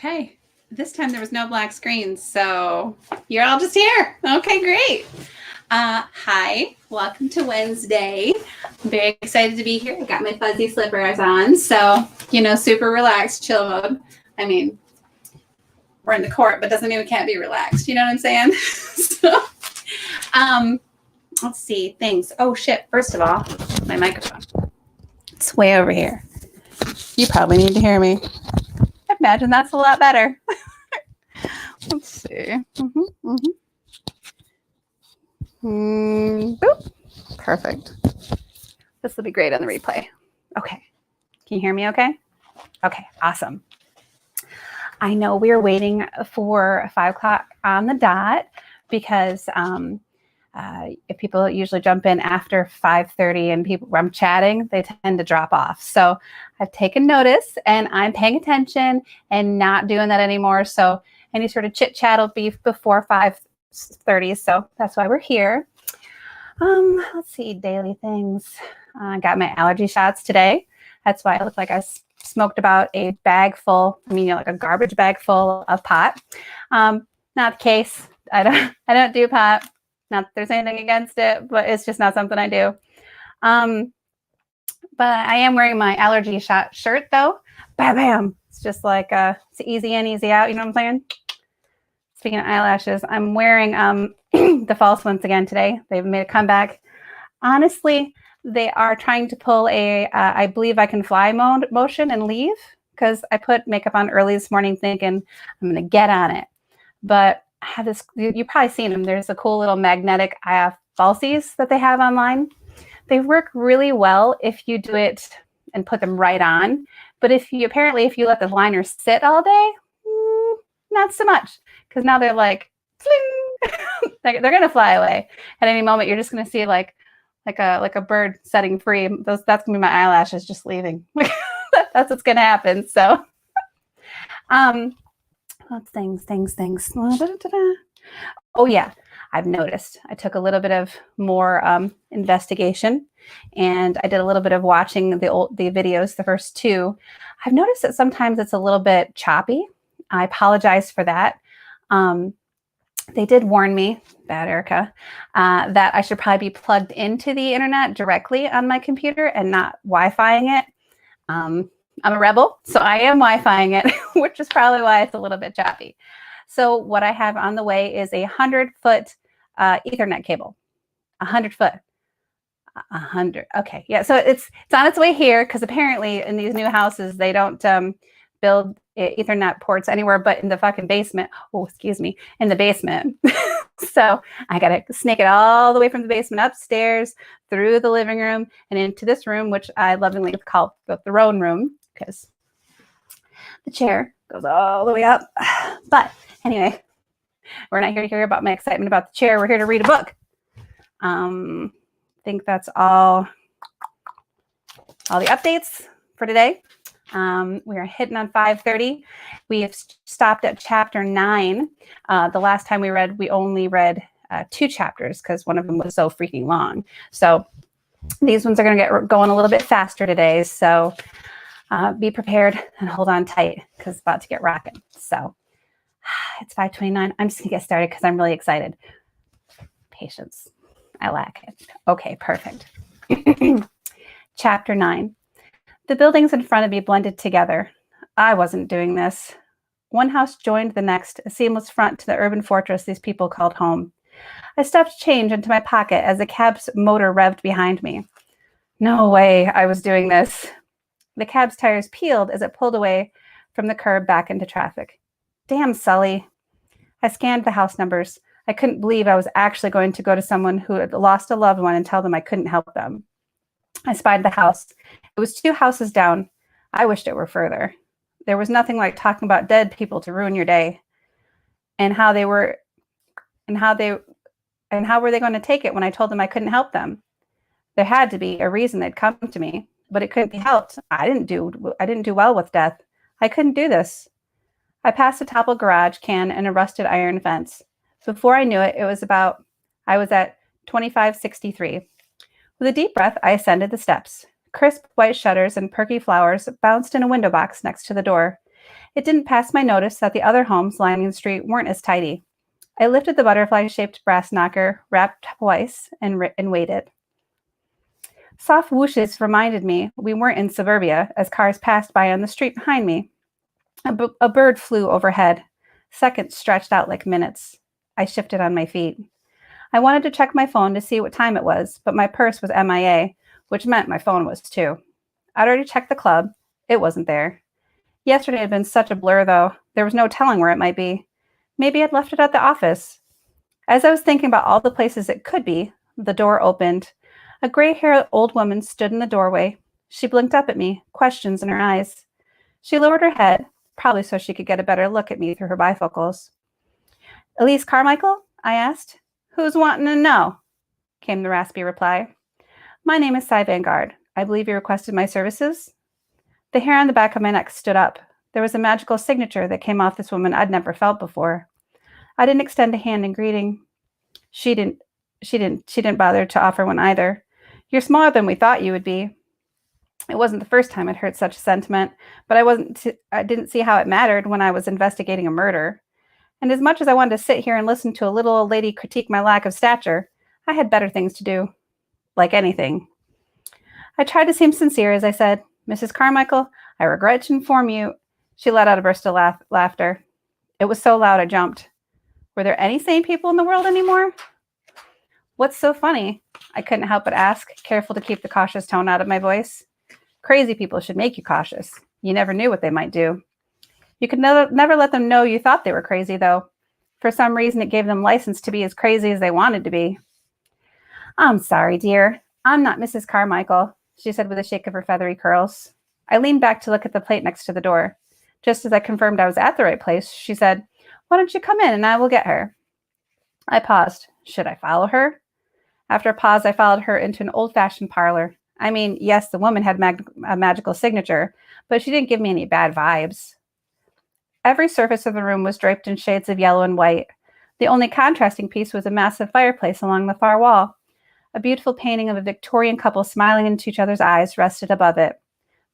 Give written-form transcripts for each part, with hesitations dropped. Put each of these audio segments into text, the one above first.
Okay. This time there was no black screens, so you're all just here. Okay, great. Hi, welcome to Wednesday. I'm very excited to be here. I got my fuzzy slippers on, so, super relaxed, chill mode. I mean, we're in the court, but doesn't mean we can't be relaxed. You know what I'm saying? So, let's see, things. Oh, shit. First of all, my microphone. It's way over here. You probably need to hear me. I imagine that's a lot better. Let's see. Boop. Perfect. This will be great on the replay. Okay. Can you hear me okay? Okay, awesome. I know we're waiting for 5 o'clock on the dot because if people usually jump in after 5:30 and I'm chatting, they tend to drop off. So I've taken notice and I'm paying attention and not doing that anymore. So any sort of chit chat will be before 5:30. So that's why we're here. Let's see, daily things. I got my allergy shots today. That's why I look like I smoked about a bag full. Like a garbage bag full of pot. Not the case. I don't do pot. Not that there's anything against it, but it's just not something I do. But I am wearing my allergy shot shirt though. Bam, bam. It's just like it's easy in, easy out. You know what I'm saying? Speaking of eyelashes, I'm wearing the false ones again today. They've made a comeback. Honestly, they are trying to pull a I believe I can fly motion and leave because I put makeup on early this morning thinking I'm going to get on it. But I have this, you've probably seen them. There's a cool little magnetic falsies that they have online. They work really well if you do it and put them right on. But if you let the liner sit all day, not so much. Because now they're like, fling. They're going to fly away. At any moment, you're just going to see like a bird setting free. That's going to be my eyelashes just leaving. That's what's going to happen. So, lots of things. Oh yeah, I've noticed. I took a little bit of more investigation, and I did a little bit of watching the videos, the first 2. I've noticed that sometimes it's a little bit choppy. I apologize for that. They did warn me, bad Erica, that I should probably be plugged into the internet directly on my computer and not Wi-Fiing it. I'm a rebel, so I am Wi-Fiing it, which is probably why it's a little bit choppy. So what I have on the way is a 100-foot Ethernet cable. 100 foot. 100. Okay, yeah. So it's on its way here because apparently in these new houses they don't build Ethernet ports anywhere but in the fucking basement. Oh, excuse me, in the basement. So I gotta snake it all the way from the basement upstairs through the living room and into this room, which I lovingly call the throne room because the chair goes all the way up. But anyway, we're not here to hear about my excitement about the chair. We're here to read a book. I think that's all the updates for today. We are hitting on 5:30. We have stopped at chapter 9. The last time we only read 2 chapters because one of them was so freaking long. So these ones are going to get going a little bit faster today. So be prepared and hold on tight because it's about to get rocking. So it's 5:29. I'm just going to get started because I'm really excited. Patience. I lack it. Okay, perfect. Chapter 9. The buildings in front of me blended together. I wasn't doing this. One house joined the next, a seamless front to the urban fortress these people called home. I stuffed change into my pocket as the cab's motor revved behind me. No way I was doing this. The cab's tires peeled as it pulled away from the curb back into traffic. Damn, Sully. I scanned the house numbers. I couldn't believe I was actually going to go to someone who had lost a loved one and tell them I couldn't help them. I spied the house. It was 2 houses down. I wished it were further. There was nothing like talking about dead people to ruin your day. And how were they going to take it when I told them I couldn't help them? There had to be a reason they'd come to me, but it couldn't be helped. I didn't do well with death. I couldn't do this. I passed a toppled garage can and a rusted iron fence. Before I knew it, I was at 2563. With a deep breath, I ascended the steps. Crisp white shutters and perky flowers bounced in a window box next to the door. It didn't pass my notice that the other homes lining the street weren't as tidy. I lifted the butterfly-shaped brass knocker, rapped twice, and waited. Soft whooshes reminded me we weren't in suburbia as cars passed by on the street behind me. A bird flew overhead. Seconds stretched out like minutes. I shifted on my feet. I wanted to check my phone to see what time it was, but my purse was MIA, which meant my phone was too. I'd already checked the club. It wasn't there. Yesterday had been such a blur, though. There was no telling where it might be. Maybe I'd left it at the office. As I was thinking about all the places it could be, the door opened. A gray-haired old woman stood in the doorway. She blinked up at me, questions in her eyes. She lowered her head, probably so she could get a better look at me through her bifocals. "Elise Carmichael?" I asked. "Who's wanting to know?" came the raspy reply. "My name is Cy Vanguard. I believe you requested my services?" The hair on the back of my neck stood up. There was a magical signature that came off this woman I'd never felt before. I didn't extend a hand in greeting. She didn't bother to offer one either. "You're smaller than we thought you would be." It wasn't the first time I'd heard such a sentiment, but I didn't see how it mattered when I was investigating a murder. And as much as I wanted to sit here and listen to a little old lady critique my lack of stature, I had better things to do. Like anything. I tried to seem sincere as I said, "Mrs. Carmichael, I regret to inform you." She let out a burst of laughter. It was so loud I jumped. Were there any sane people in the world anymore? "What's so funny?" I couldn't help but ask, careful to keep the cautious tone out of my voice. Crazy people should make you cautious. You never knew what they might do. You could never let them know you thought they were crazy, though. For some reason, it gave them license to be as crazy as they wanted to be. "I'm sorry, dear. I'm not Mrs. Carmichael," she said with a shake of her feathery curls. I leaned back to look at the plate next to the door. Just as I confirmed I was at the right place, she said, "Why don't you come in and I will get her?" I paused. Should I follow her? After a pause, I followed her into an old-fashioned parlor. I mean, yes, the woman had a magical signature, but she didn't give me any bad vibes. Every surface of the room was draped in shades of yellow and white. The only contrasting piece was a massive fireplace along the far wall. A beautiful painting of a Victorian couple smiling into each other's eyes rested above it.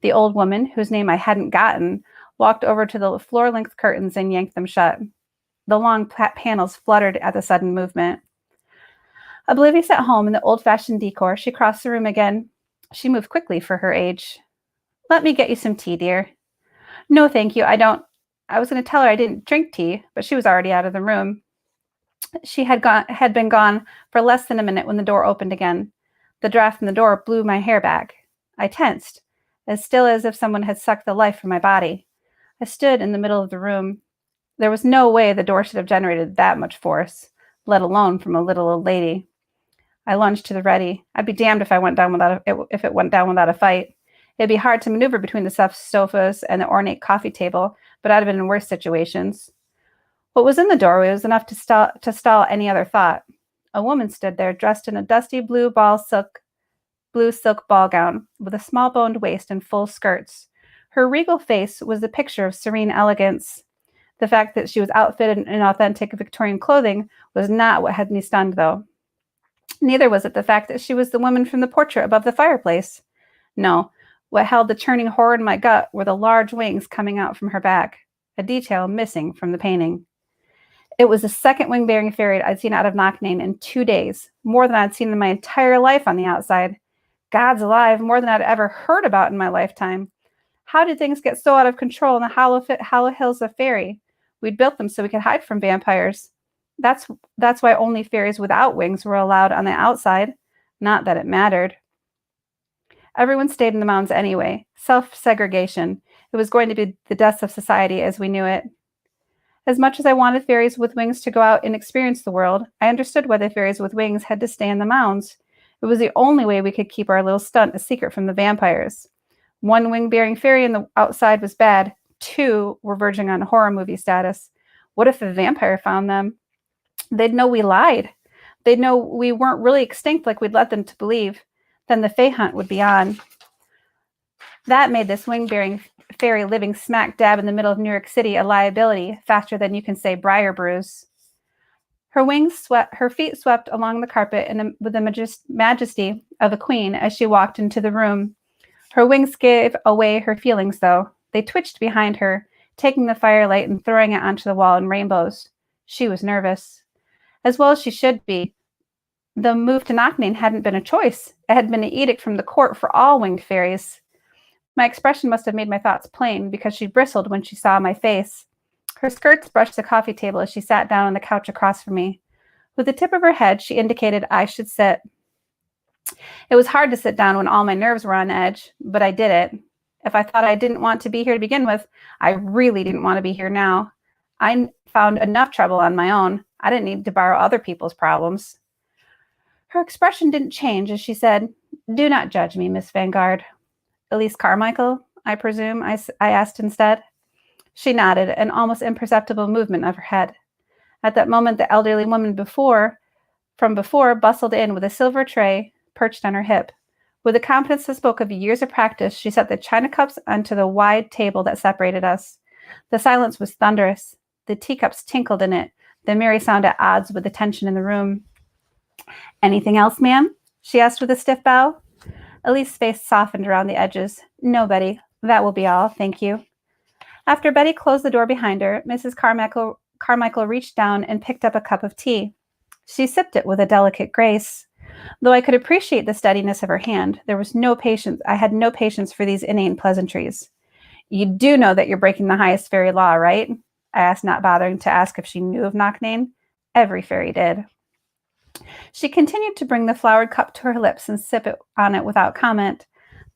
The old woman, whose name I hadn't gotten, walked over to the floor-length curtains and yanked them shut. The long panels fluttered at the sudden movement. Oblivious at home in the old-fashioned decor, she crossed the room again. She moved quickly for her age. "Let me get you some tea, dear." "No, thank you, I don't." I was going to tell her I didn't drink tea, but she was already out of the room. She had been gone for less than a minute when the door opened again. The draft from the door blew my hair back. I tensed, as still as if someone had sucked the life from my body. I stood in the middle of the room. There was no way the door should have generated that much force, let alone from a little old lady. I lunged to the ready. I'd be damned if it went down without a fight. It'd be hard to maneuver between the soft sofas and the ornate coffee table, but I'd have been in worse situations. What was in the doorway was enough to stall any other thought. A woman stood there, dressed in a dusty blue silk ball gown, with a small-boned waist and full skirts. Her regal face was the picture of serene elegance. The fact that she was outfitted in authentic Victorian clothing was not what had me stunned, though. Neither was it the fact that she was the woman from the portrait above the fireplace. No, what held the churning horror in my gut were the large wings coming out from her back, a detail missing from the painting. It was the second wing-bearing fairy I'd seen out of Knocknane in 2 days, more than I'd seen in my entire life on the outside. God's alive, more than I'd ever heard about in my lifetime. How did things get so out of control in the hollow hills of fairy? We'd built them so we could hide from vampires. That's why only fairies without wings were allowed on the outside. Not that it mattered. Everyone stayed in the mountains anyway. Self-segregation. It was going to be the death of society as we knew it. As much as I wanted fairies with wings to go out and experience the world, I understood why the fairies with wings had to stay in the mounds. It was the only way we could keep our little stunt a secret from the vampires. 1 wing-bearing fairy in the outside was bad. 2 were verging on horror movie status. What if a vampire found them? They'd know we lied. They'd know we weren't really extinct like we'd led them to believe. Then the Fae hunt would be on. That made this wing-bearing fairy living smack dab in the middle of New York City a liability faster than you can say briar bruise. Her feet swept along the carpet with the majesty of a queen as she walked into the room. Her wings gave away her feelings, though. They twitched behind her, taking the firelight and throwing it onto the wall in rainbows. She was nervous, as well as she should be. The move to Knocknane hadn't been a choice. It had been an edict from the court for all winged fairies. My expression must have made my thoughts plain, because she bristled when she saw my face. Her skirts brushed the coffee table as she sat down on the couch across from me. With the tip of her head, she indicated I should sit. It was hard to sit down when all my nerves were on edge, but I did it. If I thought I didn't want to be here to begin with, I really didn't want to be here now. I found enough trouble on my own. I didn't need to borrow other people's problems. Her expression didn't change as she said, "Do not judge me, Miss Vanguard." "Elise Carmichael, I presume?" I asked instead. She nodded, an almost imperceptible movement of her head. At that moment, the elderly woman from before bustled in with a silver tray perched on her hip. With a confidence that spoke of years of practice, she set the china cups onto the wide table that separated us. The silence was thunderous. The teacups tinkled in it, the merry sound at odds with the tension in the room. "Anything else, ma'am?" she asked with a stiff bow. Elise's face softened around the edges. "No, Betty, that will be all, thank you." After Betty closed the door behind her, Mrs. Carmichael reached down and picked up a cup of tea. She sipped it with a delicate grace. Though I could appreciate the steadiness of her hand, I had no patience for these inane pleasantries. "You do know that you're breaking the highest fairy law, right?" I asked, not bothering to ask if she knew of Knocknane. Every fairy did. She continued to bring the flowered cup to her lips and sip on it without comment.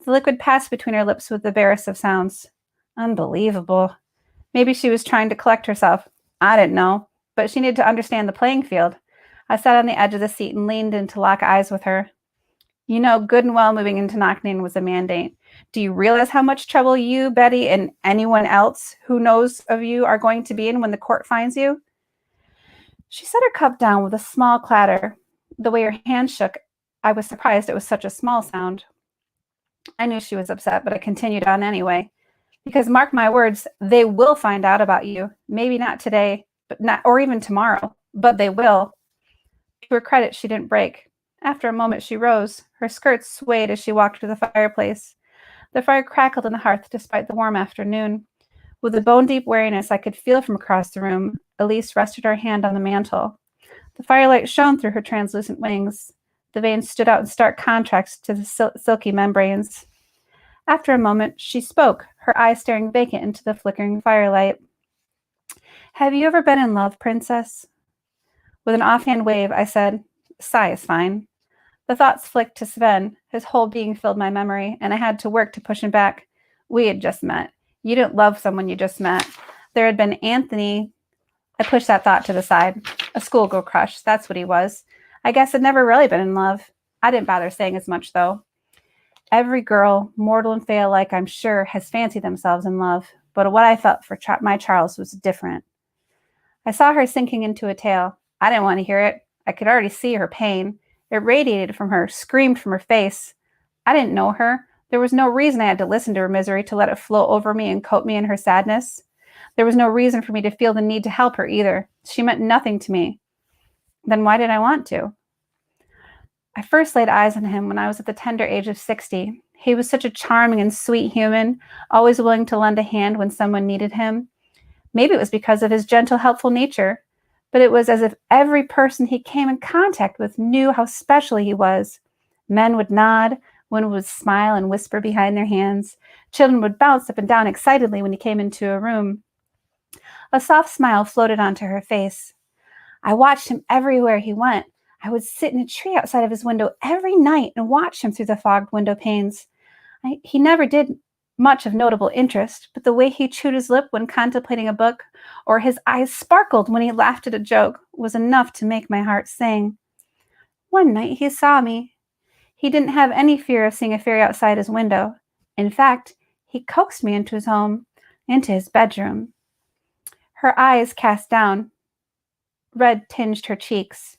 The liquid passed between her lips with the barest of sounds. Unbelievable. Maybe she was trying to collect herself. I didn't know, but she needed to understand the playing field. I sat on the edge of the seat and leaned in to lock eyes with her. "You know good and well moving into Knocknane was a mandate. Do you realize how much trouble you, Betty, and anyone else who knows of you are going to be in when the court finds you?" She set her cup down with a small clatter. The way her hand shook, I was surprised it was such a small sound. I knew she was upset, but I continued on anyway. "Because mark my words, they will find out about you. Maybe not today, or even tomorrow, but they will." To her credit, she didn't break. After a moment, she rose. Her skirts swayed as she walked to the fireplace. The fire crackled in the hearth despite the warm afternoon. With a bone-deep wariness I could feel from across the room, Elise rested her hand on the mantel. The firelight shone through her translucent wings. The veins stood out in stark contrast to the silky membranes. After a moment, she spoke, her eyes staring vacant into the flickering firelight. "Have you ever been in love, Princess?" With an offhand wave, I said, "Cy is fine." The thoughts flicked to Sven. His whole being filled my memory, and I had to work to push him back. We had just met. You didn't love someone you just met. There had been Anthony. I pushed that thought to the side. A schoolgirl crush, that's what he was. I guess I'd never really been in love. I didn't bother saying as much, though. Every girl, mortal and fae alike, I'm sure, has fancied themselves in love, but what I felt for my Charles was different. I saw her sinking into a tale. I didn't want to hear it. I could already see her pain. It radiated from her, screamed from her face. I didn't know her. There was no reason I had to listen to her misery, to let it flow over me and coat me in her sadness. There was no reason for me to feel the need to help her either. She meant nothing to me. Then why did I want to? I first laid eyes on him when I was at the tender age of 60. He was such a charming and sweet human, always willing to lend a hand when someone needed him. Maybe it was because of his gentle, helpful nature, but it was as if every person he came in contact with knew how special he was. Men would nod, women would smile and whisper behind their hands. Children would bounce up and down excitedly when he came into a room. A soft smile floated onto her face. I watched him everywhere he went. I would sit in a tree outside of his window every night and watch him through the fogged window panes. He never did much of notable interest, but the way he chewed his lip when contemplating a book, or his eyes sparkled when he laughed at a joke, was enough to make my heart sing. One night he saw me. He didn't have any fear of seeing a fairy outside his window. In fact, he coaxed me into his home, into his bedroom. Her eyes cast down. Red tinged her cheeks.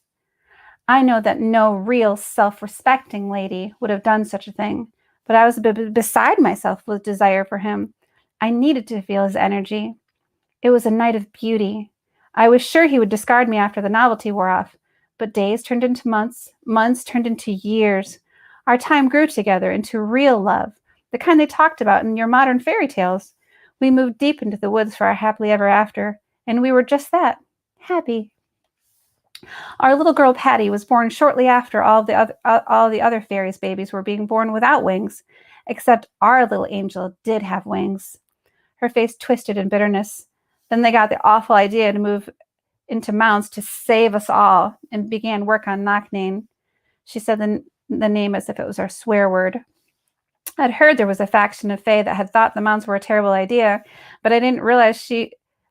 I know that no real self-respecting lady would have done such a thing, but I was beside myself with desire for him. I needed to feel his energy. It was a night of beauty. I was sure he would discard me after the novelty wore off, but days turned into months, months turned into years. Our time grew together into real love, the kind they talked about in your modern fairy tales. We moved deep into the woods for our happily ever after, and we were just that, happy. Our little girl Patty was born shortly after all the other fairies' babies were being born without wings, except our little angel did have wings. Her face twisted in bitterness. Then they got the awful idea to move into mounds to save us all and began work on Knocknane. She said the name as if it was our swear word. I'd heard there was a faction of Fae that had thought the mounds were a terrible idea, but I didn't realize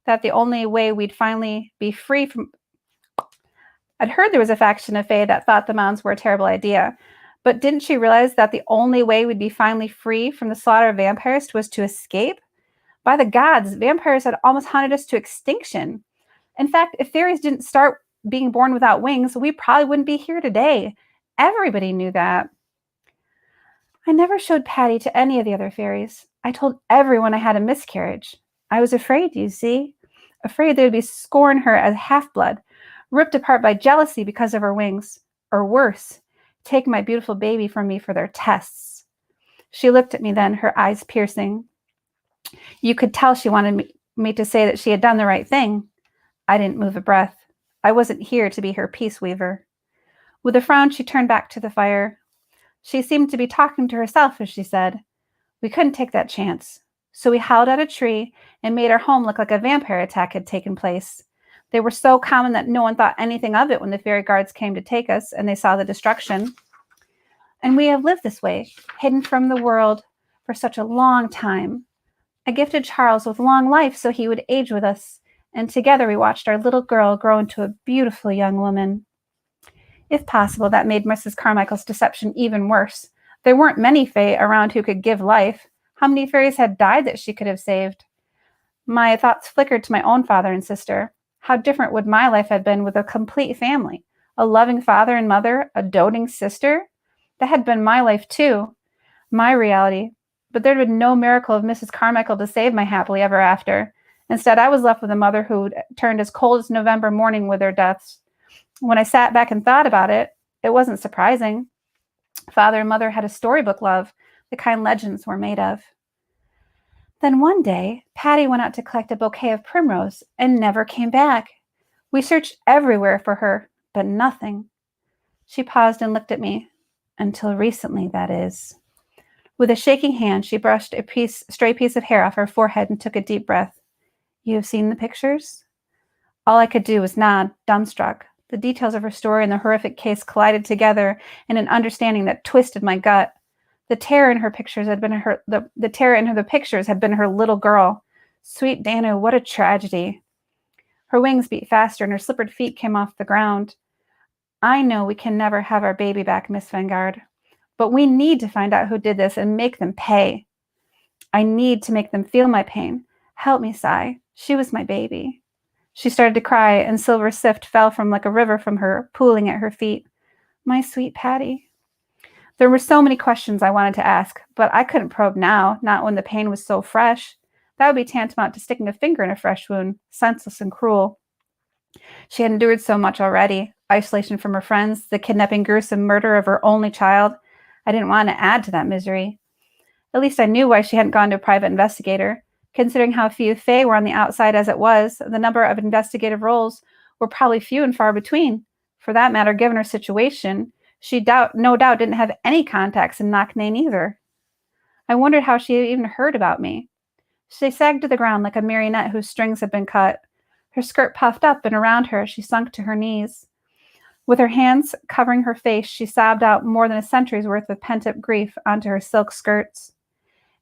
that the only way we'd finally be free from I'd heard there was a faction of Fae that thought the mounds were a terrible idea, but didn't she realize that the only way we'd be finally free from the slaughter of vampires was to escape? By the gods, vampires had almost hunted us to extinction. In fact, if fairies didn't start being born without wings, we probably wouldn't be here today. Everybody knew that. I never showed Patty to any of the other fairies. I told everyone I had a miscarriage. I was afraid, you see. Afraid they would be scorn her as half-blood, ripped apart by jealousy because of her wings, or worse, take my beautiful baby from me for their tests. She looked at me then, her eyes piercing. You could tell she wanted me to say that she had done the right thing. I didn't move a breath. I wasn't here to be her peace weaver. With a frown, she turned back to the fire. She seemed to be talking to herself as she said, "We couldn't take that chance. So we howled at a tree and made our home look like a vampire attack had taken place. They were so common that no one thought anything of it when the fairy guards came to take us and they saw the destruction. And we have lived this way, hidden from the world for such a long time. I gifted Charles with long life so he would age with us, and together we watched our little girl grow into a beautiful young woman." If possible, that made Mrs. Carmichael's deception even worse. There weren't many Fae around who could give life. How many fairies had died that she could have saved? My thoughts flickered to my own father and sister. How different would my life have been with a complete family? A loving father and mother, a doting sister? That had been my life too, my reality. But there had been no miracle of Mrs. Carmichael to save my happily ever after. Instead, I was left with a mother who turned as cold as November morning with their deaths. When I sat back and thought about it, it wasn't surprising. Father and mother had a storybook love, the kind legends were made of. Then one day, Patty went out to collect a bouquet of primrose and never came back. We searched everywhere for her, but nothing. She paused and looked at me. Until recently, that is. With a shaking hand, she brushed a stray piece of hair off her forehead and took a deep breath. "You have seen the pictures?" All I could do was nod, dumbstruck. The details of her story and the horrific case collided together in an understanding that twisted my gut. The terror in her pictures had been the pictures had been her little girl. Sweet Danu, what a tragedy. Her wings beat faster and her slippered feet came off the ground. "I know we can never have our baby back, Miss Vanguard, but we need to find out who did this and make them pay. I need to make them feel my pain. Help me, Cy. She was my baby." She started to cry, and Silver Sift fell from like a river from her, pooling at her feet. My sweet Patty. There were so many questions I wanted to ask, but I couldn't probe now, not when the pain was so fresh. That would be tantamount to sticking a finger in a fresh wound, senseless and cruel. She had endured so much already. Isolation from her friends, the kidnapping, gruesome murder of her only child. I didn't want to add to that misery. At least I knew why she hadn't gone to a private investigator. Considering how few Fae were on the outside as it was, the number of investigative roles were probably few and far between. For that matter, given her situation, she no doubt didn't have any contacts in Knocknane either. I wondered how she had even heard about me. She sagged to the ground like a marionette whose strings had been cut. Her skirt puffed up, and around her she sunk to her knees. With her hands covering her face, she sobbed out more than a century's worth of pent-up grief onto her silk skirts.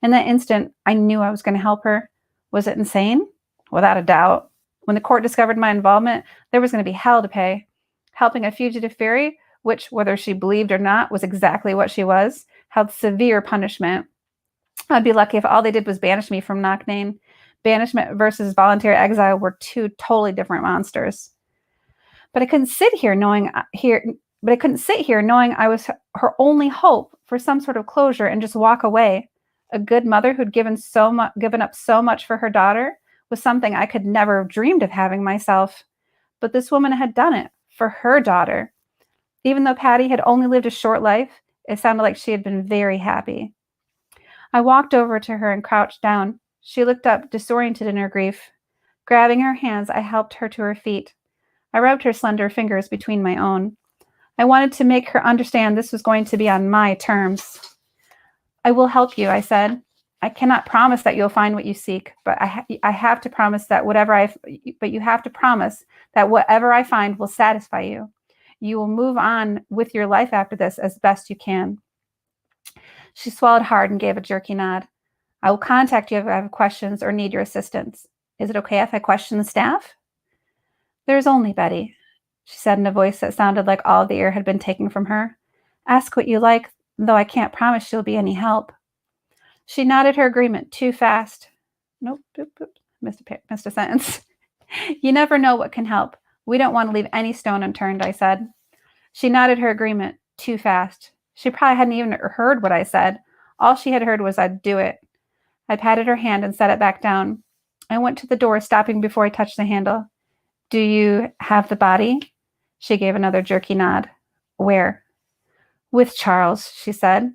In that instant, I knew I was going to help her. Was it insane? Without a doubt. When the court discovered my involvement, there was going to be hell to pay. Helping a fugitive fairy, which, whether she believed or not, was exactly what she was, held severe punishment. I'd be lucky if all they did was banish me from Knocknane. Banishment versus voluntary exile were two totally different monsters. But I couldn't sit here knowing I was her only hope for some sort of closure and just walk away. A good mother who'd given up so much for her daughter was something I could never have dreamed of having myself. But this woman had done it for her daughter. Even though Patty had only lived a short life, it sounded like she had been very happy. I walked over to her and crouched down. She looked up, disoriented in her grief. Grabbing her hands, I helped her to her feet. I rubbed her slender fingers between my own. I wanted to make her understand this was going to be on my terms. I will help you, I said. I cannot promise that you'll find what you seek, but I have to promise that you have to promise that whatever I find will satisfy you. You will move on with your life after this as best you can. She swallowed hard and gave a jerky nod. I will contact you if I have questions or need your assistance. Is it okay if I question the staff? There's only Betty, she said in a voice that sounded like all the air had been taken from her. Ask what you like, though I can't promise she'll be any help. She nodded her agreement too fast. Nope, boop, boop. Missed a sentence. You never know what can help. We don't want to leave any stone unturned, I said. She nodded her agreement too fast. She probably hadn't even heard what I said. All she had heard was I'd do it. I patted her hand and set it back down. I went to the door, stopping before I touched the handle. Do you have the body? She gave another jerky nod. Where? With Charles, she said.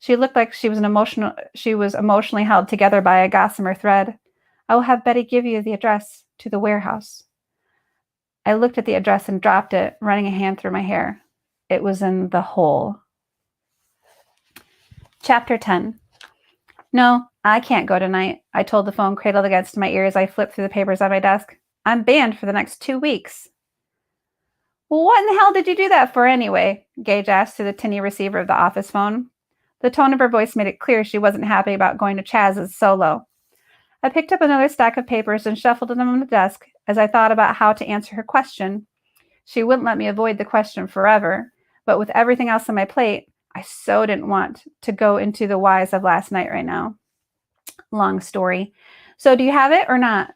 She looked like she was emotionally held together by a gossamer thread. I will have Betty give you the address to the warehouse. I looked at the address and dropped it, running a hand through my hair. It was in the hole. Chapter 10. No, I can't go tonight, I told the phone cradled against my ear as I flipped through the papers on my desk. I'm banned for the next 2 weeks. Well, what in the hell did you do that for anyway? Gage asked through the tinny receiver of the office phone. The tone of her voice made it clear she wasn't happy about going to Chaz's solo. I picked up another stack of papers and shuffled them on the desk as I thought about how to answer her question. She wouldn't let me avoid the question forever, but with everything else on my plate, I so didn't want to go into the whys of last night right now. Long story. So do you have it or not?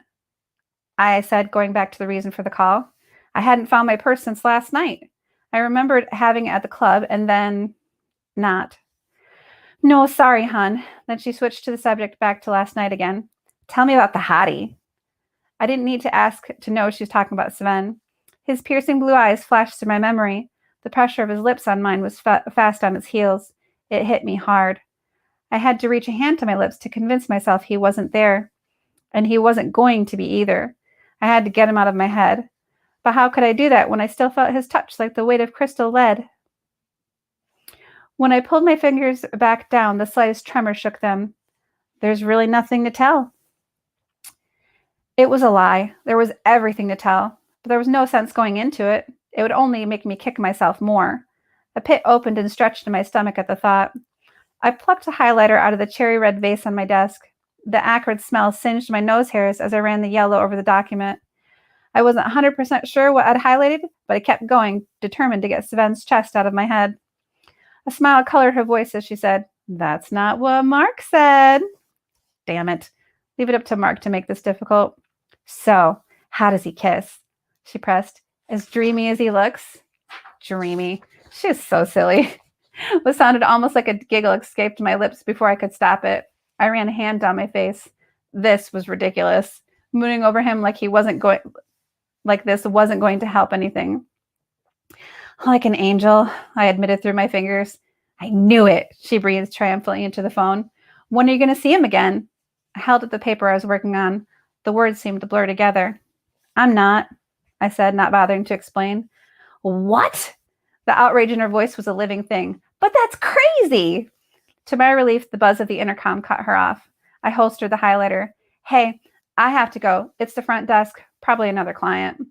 I said, going back to the reason for the call. I hadn't found my purse since last night. I remembered having it at the club and then not. No, sorry, hon. Then she switched to the subject back to last night again. Tell me about the hottie. I didn't need to ask to know she was talking about Sven. His piercing blue eyes flashed through my memory. The pressure of his lips on mine was fast on its heels. It hit me hard. I had to reach a hand to my lips to convince myself he wasn't there. And he wasn't going to be either. I had to get him out of my head. But how could I do that when I still felt his touch like the weight of crystal lead? When I pulled my fingers back down, the slightest tremor shook them. There's really nothing to tell. It was a lie. There was everything to tell, but there was no sense going into it. It would only make me kick myself more. A pit opened and stretched in my stomach at the thought. I plucked a highlighter out of the cherry red vase on my desk. The acrid smell singed my nose hairs as I ran the yellow over the document. I wasn't 100% sure what I'd highlighted, but I kept going, determined to get Sven's chest out of my head. A smile colored her voice as she said, "That's not what Mark said." Damn it. Leave it up to Mark to make this difficult. So, how does he kiss? She pressed. As dreamy as he looks? Dreamy. She is so silly. What sounded almost like a giggle escaped my lips before I could stop it. I ran a hand down my face. This was ridiculous. Mooning over him like this wasn't going to help anything. Like an angel, I admitted through my fingers. I knew it, she breathed triumphantly into the phone. When are you going to see him again? I held up the paper I was working on. The words seemed to blur together. I'm not, I said, not bothering to explain. What? The outrage in her voice was a living thing. But that's crazy! To my relief, the buzz of the intercom cut her off. I holstered the highlighter. Hey, I have to go. It's the front desk. Probably another client.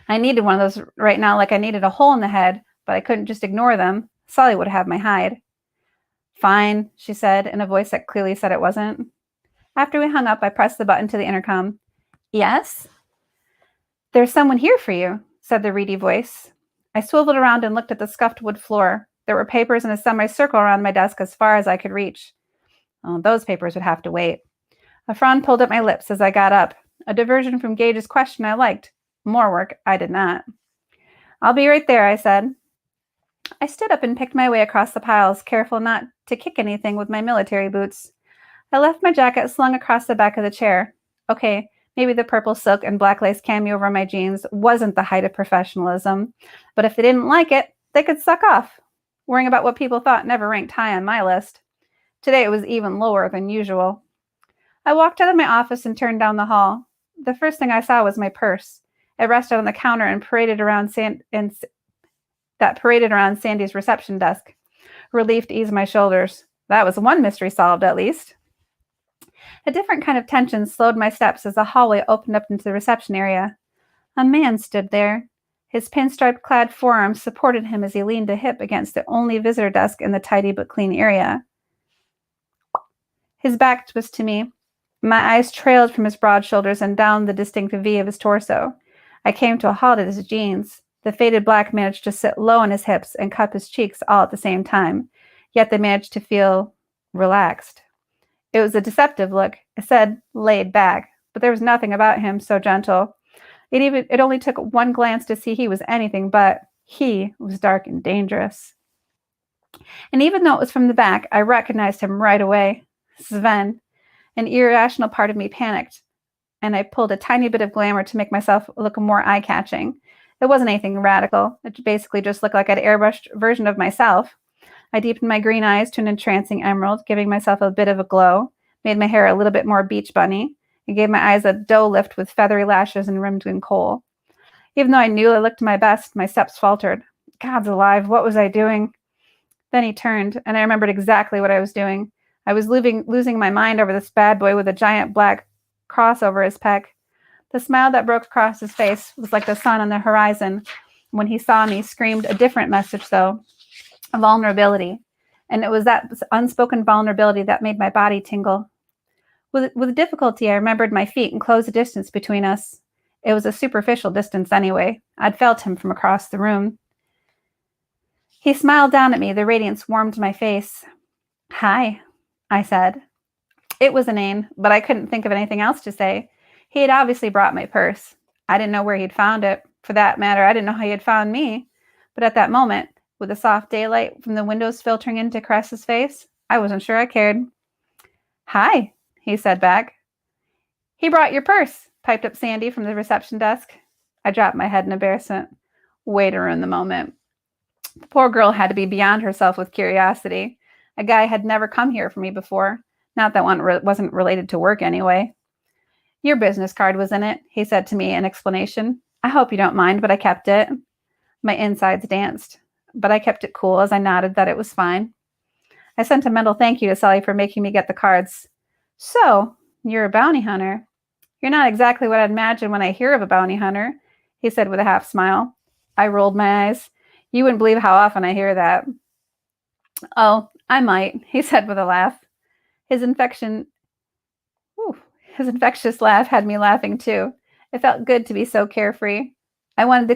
I needed one of those right now like I needed a hole in the head, but I couldn't just ignore them. Sully would have my hide. Fine, she said, in a voice that clearly said it wasn't. After we hung up, I pressed the button to the intercom. Yes? There's someone here for you, said the reedy voice. I swiveled around and looked at the scuffed wood floor. There were papers in a semicircle around my desk as far as I could reach. Oh, those papers would have to wait. A frown pulled at my lips as I got up. A diversion from Gage's question I liked. More work I did not. I'll be right there, I said. I stood up and picked my way across the piles, careful not to kick anything with my military boots. I left my jacket slung across the back of the chair. Okay, maybe the purple silk and black lace cameo over my jeans wasn't the height of professionalism, but if they didn't like it, they could suck off. Worrying about what people thought never ranked high on my list. Today it was even lower than usual. I walked out of my office and turned down the hall. The first thing I saw was my purse. It rested on the counter and paraded around Sandy's reception desk. Relief eased my shoulders. That was one mystery solved, at least. A different kind of tension slowed my steps as the hallway opened up into the reception area. A man stood there. His pinstripe-clad forearms supported him as he leaned a hip against the only visitor desk in the tidy but clean area. His back was to me. My eyes trailed from his broad shoulders and down the distinct V of his torso. I came to a halt at his jeans. The faded black managed to sit low on his hips and cup his cheeks all at the same time, yet they managed to feel relaxed. It was a deceptive look. It said laid back, but there was nothing about him so gentle. It only took one glance to see he was anything but. He was dark and dangerous. And even though it was from the back, I recognized him right away. Sven. An irrational part of me panicked, and I pulled a tiny bit of glamour to make myself look more eye-catching. It wasn't anything radical. It basically just looked like an airbrushed version of myself. I deepened my green eyes to an entrancing emerald, giving myself a bit of a glow, made my hair a little bit more beach bunny, and gave my eyes a doe lift with feathery lashes and rimmed in kohl. Even though I knew I looked my best, my steps faltered. God's alive, what was I doing? Then he turned, and I remembered exactly what I was doing. I was losing my mind over this bad boy with a giant black cross over his pec. The smile that broke across his face was like the sun on the horizon. When he saw me, screamed a different message, though, a vulnerability. And it was that unspoken vulnerability that made my body tingle. With difficulty, I remembered my feet and closed the distance between us. It was a superficial distance anyway. I'd felt him from across the room. He smiled down at me. The radiance warmed my face. Hi, I said. It was inane, but I couldn't think of anything else to say. He had obviously brought my purse. I didn't know where he'd found it. For that matter, I didn't know how he had found me. But at that moment, with the soft daylight from the windows filtering into Cress's face, I wasn't sure I cared. Hi, he said back. He brought your purse, piped up Sandy from the reception desk. I dropped my head in embarrassment. Way to ruin the moment. The poor girl had to be beyond herself with curiosity. A guy had never come here for me before. Not that one wasn't related to work anyway. Your business card was in it, he said to me in explanation. I hope you don't mind, but I kept it. My insides danced, but I kept it cool as I nodded that it was fine. I sent a mental thank you to Sally for making me get the cards. So, you're a bounty hunter. You're not exactly what I'd imagine when I hear of a bounty hunter, he said with a half smile. I rolled my eyes. You wouldn't believe how often I hear that. Oh, I might, he said with a laugh. His infectious laugh had me laughing too. It felt good to be so carefree. I wanted to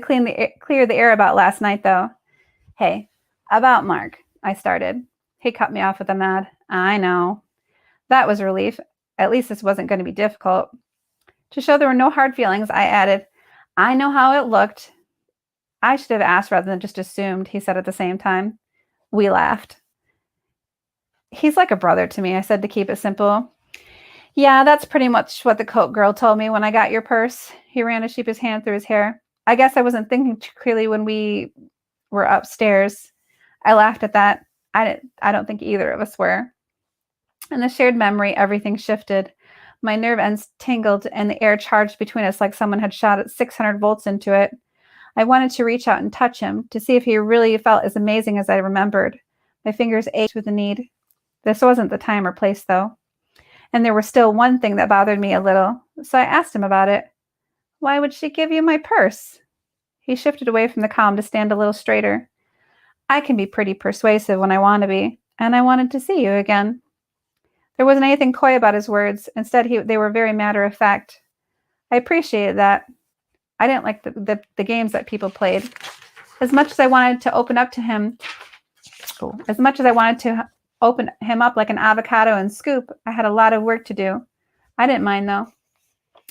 clear the air about last night, though. Hey, about Mark, I started. He cut me off with a nod. I know. That was a relief. At least this wasn't going to be difficult. To show there were no hard feelings, I added, I know how it looked. I should have asked rather than just assumed, he said at the same time. We laughed. He's like a brother to me, I said to keep it simple. Yeah, that's pretty much what the Coke girl told me when I got your purse. He ran a sheepish hand through his hair. I guess I wasn't thinking too clearly when we were upstairs. I laughed at that. I don't think either of us were. In the shared memory, everything shifted. My nerve ends tingled and the air charged between us like someone had shot 600 volts into it. I wanted to reach out and touch him to see if he really felt as amazing as I remembered. My fingers ached with the need. This wasn't the time or place, though. And there was still one thing that bothered me a little, so I asked him about it. Why would she give you my purse? He shifted away from the column to stand a little straighter. I can be pretty persuasive when I want to be, and I wanted to see you again. There wasn't anything coy about his words. Instead, they were very matter-of-fact. I appreciated that. I didn't like the games that people played. As much as I wanted to open up like an avocado and scoop, I had a lot of work to do. I didn't mind, though.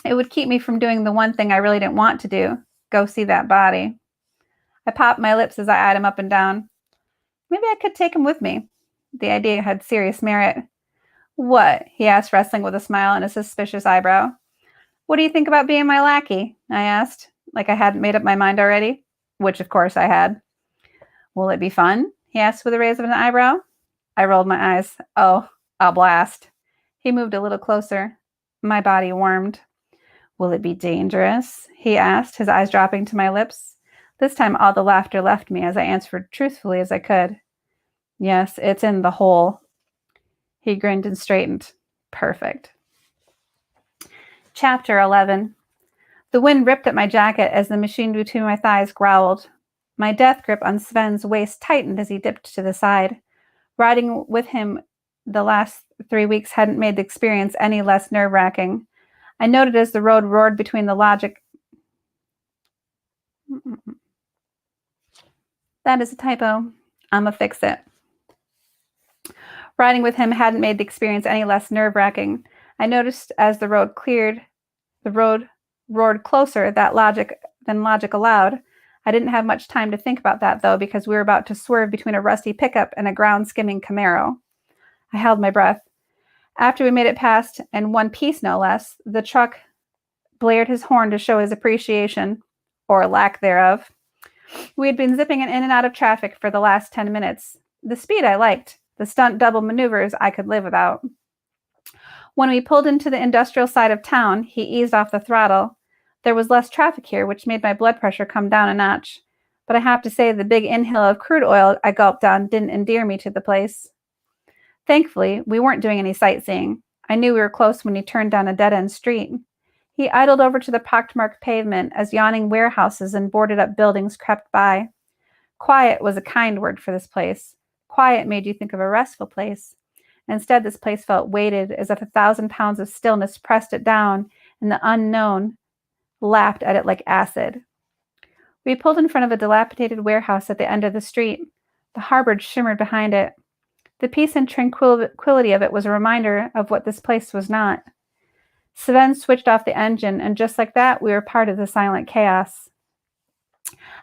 It would keep me from doing the one thing I really didn't want to do, go see that body. I popped my lips as I eyed him up and down. Maybe I could take him with me. The idea had serious merit. What? He asked, wrestling with a smile and a suspicious eyebrow. What do you think about being my lackey? I asked, like I hadn't made up my mind already, which of course I had. Will it be fun? He asked with a raise of an eyebrow. I rolled my eyes. Oh, I'll blast. He moved a little closer. My body warmed. Will it be dangerous? He asked, his eyes dropping to my lips. This time all the laughter left me as I answered truthfully as I could. Yes, it's in the hole. He grinned and straightened. Perfect. Chapter 11. The wind ripped at my jacket as the machine between my thighs growled. My death grip on Sven's waist tightened as he dipped to the side. Riding with him the last 3 weeks hadn't made the experience any less nerve-wracking. I noted as the road roared between the logic. That is a typo. I'ma fix it. Riding with him hadn't made the experience any less nerve-wracking. I noticed as the road roared closer than logic allowed. I didn't have much time to think about that, though, because we were about to swerve between a rusty pickup and a ground-skimming Camaro. I held my breath. After we made it past, in one piece no less, the truck blared his horn to show his appreciation, or lack thereof. We had been zipping in and out of traffic for the last 10 minutes. The speed I liked. The stunt double maneuvers I could live without. When we pulled into the industrial side of town, he eased off the throttle. There was less traffic here, which made my blood pressure come down a notch. But I have to say the big inhale of crude oil I gulped down didn't endear me to the place. Thankfully, we weren't doing any sightseeing. I knew we were close when he turned down a dead-end street. He idled over to the pockmarked pavement as yawning warehouses and boarded-up buildings crept by. Quiet was a kind word for this place. Quiet made you think of a restful place. Instead, this place felt weighted as if 1,000 pounds of stillness pressed it down, and the unknown lapped at it like acid. We pulled in front of a dilapidated warehouse at the end of the street. The harbor shimmered behind it. The peace and tranquility of it was a reminder of what this place was not. Sven switched off the engine, and just like that, we were part of the silent chaos.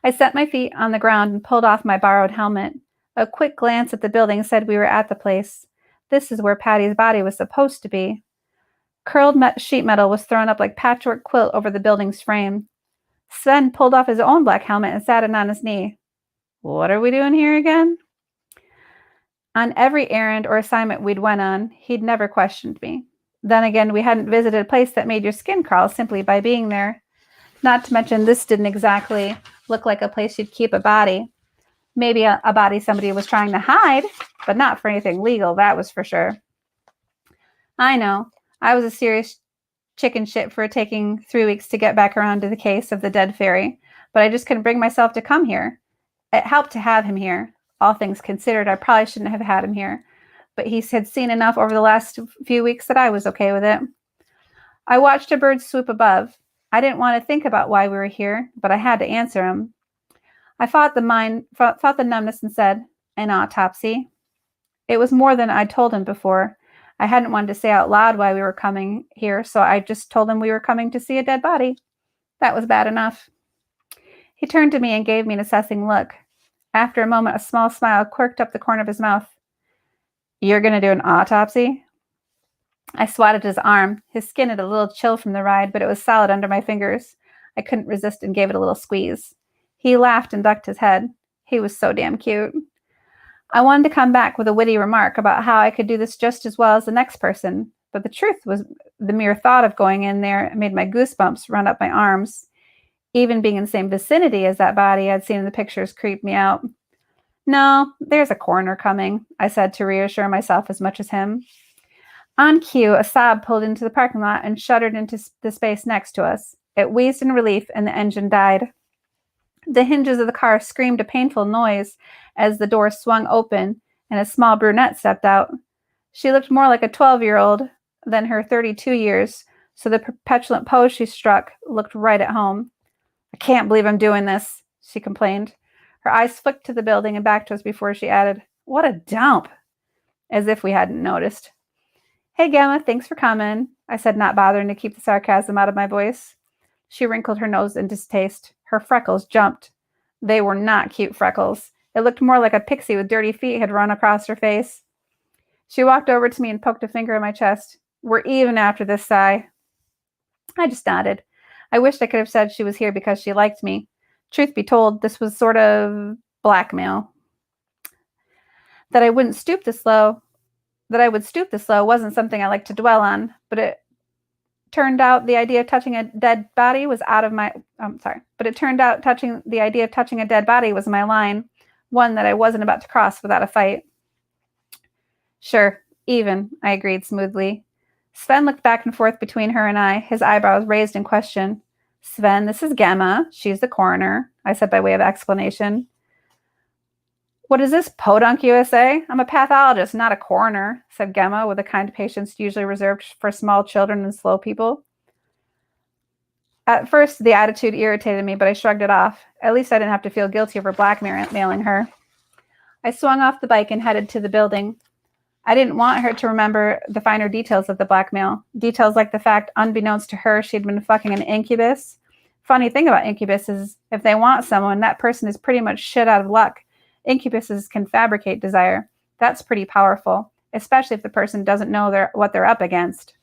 I set my feet on the ground and pulled off my borrowed helmet. A quick glance at the building said we were at the place. This is where Patty's body was supposed to be. Curled sheet metal was thrown up like patchwork quilt over the building's frame. Sven pulled off his own black helmet and sat it on his knee. What are we doing here again? On every errand or assignment we'd went on, he'd never questioned me. Then again, we hadn't visited a place that made your skin crawl simply by being there. Not to mention, this didn't exactly look like a place you'd keep a body. Maybe a body somebody was trying to hide, but not for anything legal, that was for sure. I know, I was a serious chicken shit for taking 3 weeks to get back around to the case of the dead fairy, but I just couldn't bring myself to come here. It helped to have him here. All things considered, I probably shouldn't have had him here, but he had seen enough over the last few weeks that I was okay with it. I watched a bird swoop above. I didn't want to think about why we were here, but I had to answer him. I fought the numbness and said, an autopsy. It was more than I'd told him before. I hadn't wanted to say out loud why we were coming here, so I just told him we were coming to see a dead body. That was bad enough. He turned to me and gave me an assessing look. After a moment, a small smile quirked up the corner of his mouth. You're going to do an autopsy? I swatted his arm. His skin had a little chill from the ride, but it was solid under my fingers. I couldn't resist and gave it a little squeeze. He laughed and ducked his head. He was so damn cute. I wanted to come back with a witty remark about how I could do this just as well as the next person, but the truth was the mere thought of going in there made my goosebumps run up my arms. Even being in the same vicinity as that body I'd seen in the pictures creeped me out. No, there's a coroner coming, I said to reassure myself as much as him. On cue, a Saab pulled into the parking lot and shuddered into the space next to us. It wheezed in relief and the engine died. The hinges of the car screamed a painful noise as the door swung open and a small brunette stepped out. She looked more like a 12-year-old than her 32 years, so the petulant pose she struck looked right at home. I can't believe I'm doing this, she complained. Her eyes flicked to the building and back to us before she added, what a dump, as if we hadn't noticed. Hey, Gamma, thanks for coming, I said, not bothering to keep the sarcasm out of my voice. She wrinkled her nose in distaste. Her freckles jumped. They were not cute freckles. It looked more like a pixie with dirty feet had run across her face. She walked over to me and poked a finger in my chest. We're even after this, Cy. I just nodded. I wished I could have said she was here because she liked me. Truth be told, this was sort of blackmail. That I would stoop this low wasn't something I liked to dwell on, but turned out the idea of touching a dead body was out of my, but it turned out the idea of touching a dead body was my line, one that I wasn't about to cross without a fight. Sure, even, I agreed smoothly. Sven looked back and forth between her and I, his eyebrows raised in question. Sven, this is Gemma. She's the coroner, I said by way of explanation. What is this, Podunk USA? I'm a pathologist, not a coroner, said Gemma with the kind of patience usually reserved for small children and slow people. At first, the attitude irritated me, but I shrugged it off. At least I didn't have to feel guilty over blackmailing her. I swung off the bike and headed to the building. I didn't want her to remember the finer details of the blackmail. Details like the fact, unbeknownst to her, she'd been fucking an incubus. Funny thing about incubus is, if they want someone, that person is pretty much shit out of luck. Incubuses can fabricate desire. That's pretty powerful, especially if the person doesn't know what they're up against.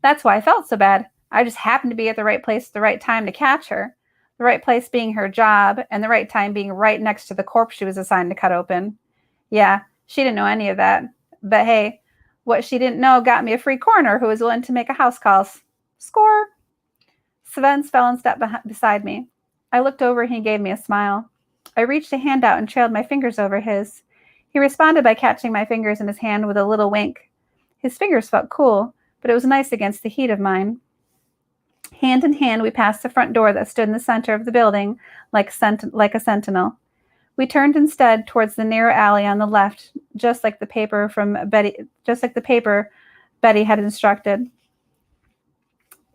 That's why I felt so bad. I just happened to be at the right place at the right time to catch her. The right place being her job, and the right time being right next to the corpse she was assigned to cut open. Yeah, she didn't know any of that. But hey, what she didn't know got me a free coroner who was willing to make a house call. Score! Sven fell and stepped beside me. I looked over and he gave me a smile. I reached a hand out and trailed my fingers over his. He responded by catching my fingers in his hand with a little wink. His fingers felt cool, but it was nice against the heat of mine. Hand in hand, we passed the front door that stood in the center of the building like a sentinel. We turned instead towards the narrow alley on the left, just like the paper Betty had instructed.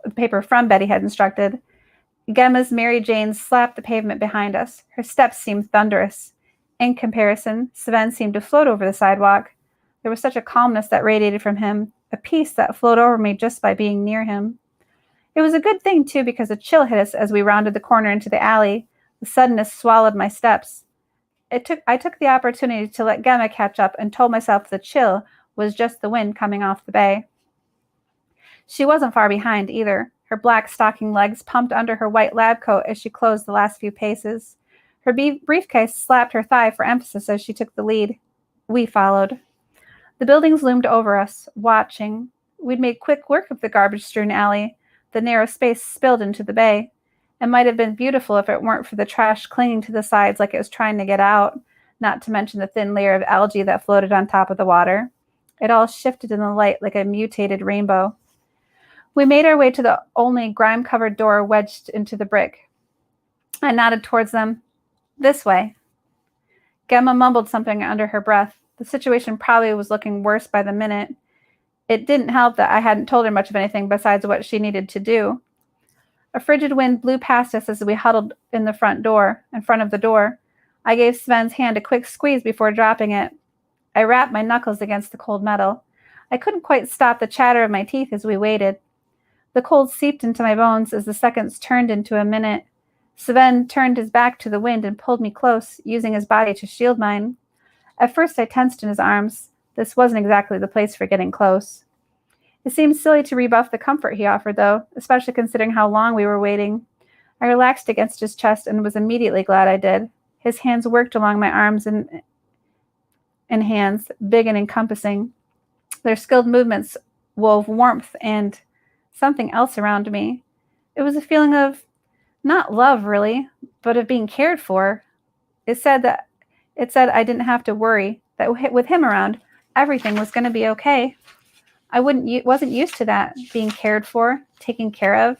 The paper from Betty had instructed. Gemma's Mary Jane slapped the pavement behind us. Her steps seemed thunderous. In comparison, Sven seemed to float over the sidewalk. There was such a calmness that radiated from him, a peace that flowed over me just by being near him. It was a good thing, too, because a chill hit us as we rounded the corner into the alley. The suddenness swallowed my steps. I took the opportunity to let Gemma catch up and told myself the chill was just the wind coming off the bay. She wasn't far behind, either. Her black stocking legs pumped under her white lab coat as she closed the last few paces. Her briefcase slapped her thigh for emphasis as she took the lead. We followed. The buildings loomed over us, watching. We'd made quick work of the garbage-strewn alley. The narrow space spilled into the bay. It might have been beautiful if it weren't for the trash clinging to the sides like it was trying to get out, not to mention the thin layer of algae that floated on top of the water. It all shifted in the light like a mutated rainbow. We made our way to the only grime-covered door wedged into the brick. I nodded towards them. This way. Gemma mumbled something under her breath. The situation probably was looking worse by the minute. It didn't help that I hadn't told her much of anything besides what she needed to do. A frigid wind blew past us as we huddled in front of the door. I gave Sven's hand a quick squeeze before dropping it. I rapped my knuckles against the cold metal. I couldn't quite stop the chatter of my teeth as we waited. The cold seeped into my bones as the seconds turned into a minute. Sven turned his back to the wind and pulled me close, using his body to shield mine. At first I tensed in his arms. This wasn't exactly the place for getting close. It seemed silly to rebuff the comfort he offered, though, especially considering how long we were waiting. I relaxed against his chest and was immediately glad I did. His hands worked along my arms and hands, big and encompassing. Their skilled movements wove warmth and something else around me. It was a feeling of, not love really, but of being cared for. It said I didn't have to worry, that with him around, everything was going to be okay. I wasn't used to that, being cared for, taken care of.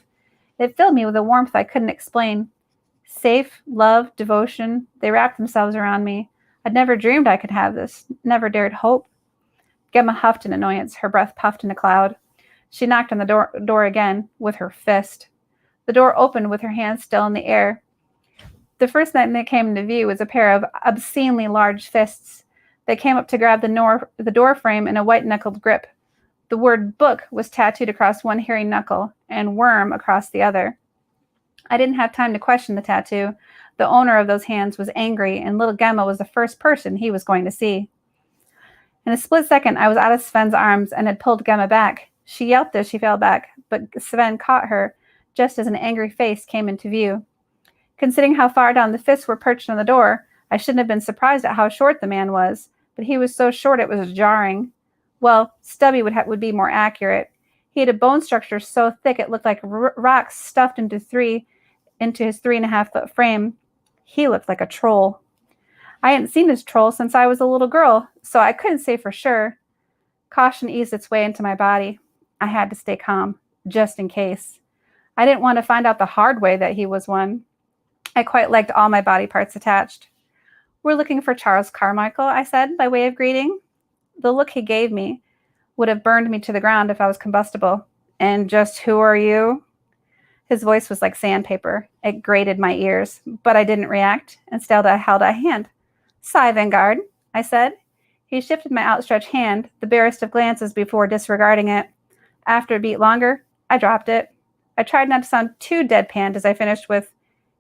It filled me with a warmth I couldn't explain. Safe, love, devotion, they wrapped themselves around me. I'd never dreamed I could have this, never dared hope. Gemma huffed in annoyance, her breath puffed in a cloud. She knocked on the door again, with her fist. The door opened with her hand still in the air. The first thing that came into view was a pair of obscenely large fists. They came up to grab the door frame in a white-knuckled grip. The word book was tattooed across one hairy knuckle and worm across the other. I didn't have time to question the tattoo. The owner of those hands was angry, and little Gemma was the first person he was going to see. In a split second, I was out of Sven's arms and had pulled Gemma back. She yelped as she fell back, but Sven caught her just as an angry face came into view. Considering how far down the fists were perched on the door, I shouldn't have been surprised at how short the man was, but he was so short it was jarring. Well, stubby would be more accurate. He had a bone structure so thick it looked like rocks stuffed into his 3.5-foot frame. He looked like a troll. I hadn't seen his troll since I was a little girl, so I couldn't say for sure. Caution eased its way into my body. I had to stay calm, just in case. I didn't want to find out the hard way that he was one. I quite liked all my body parts attached. "We're looking for Charles Carmichael," I said, by way of greeting. The look he gave me would have burned me to the ground if I was combustible. "And just who are you?" His voice was like sandpaper. It grated my ears, but I didn't react. Instead, I held a hand. "Cy Vanguard," I said. He shifted my outstretched hand, the barest of glances before disregarding it. After a beat longer, I dropped it. I tried not to sound too deadpanned as I finished with,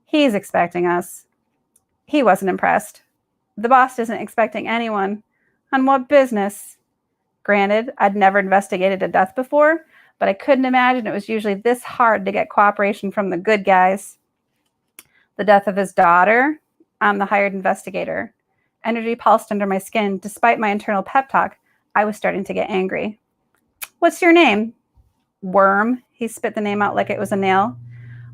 "He's expecting us." He wasn't impressed. "The boss isn't expecting anyone. On what business?" Granted, I'd never investigated a death before, but I couldn't imagine it was usually this hard to get cooperation from the good guys. "The death of his daughter?" I'm the hired investigator. Energy pulsed under my skin. Despite my internal pep talk, I was starting to get angry. "What's your name?" "Worm." He spit the name out like it was a nail.